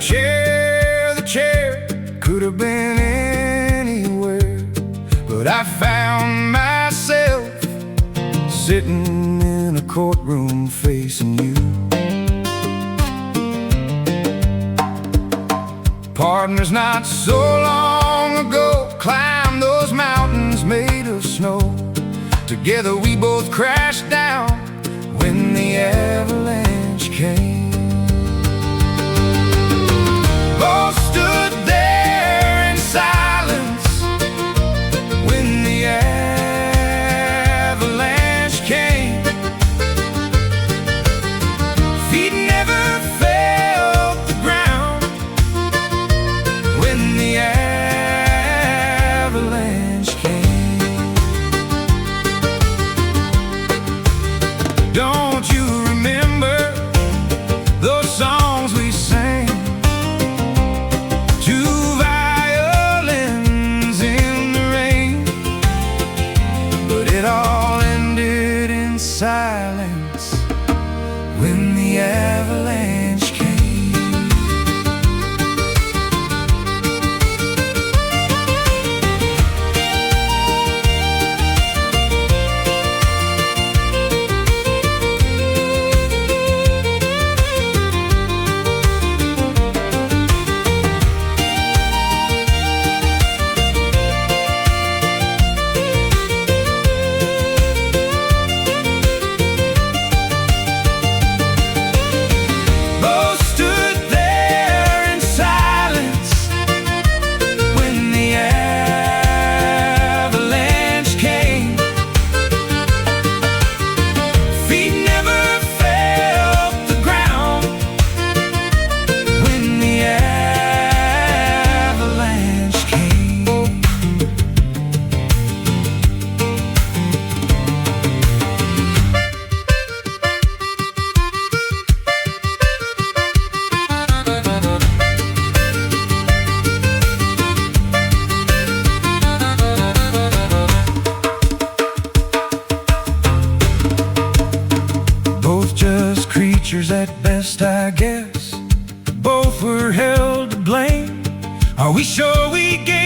the chair could have been anywhere, but I found myself sitting in a courtroom facing you. Partners, not so long ago, climbed those mountains made of snow. Together we both crashed down when the avalanche came. Both stood there in silence when the avalanche came. Feet never felt the ground when the avalanche came. Don't you remember those songs we sang? Two violins in the rain, but it all ended in silence when the avalanche came. Just creatures at best, I guess. Both were held to blame. Are we sure we gave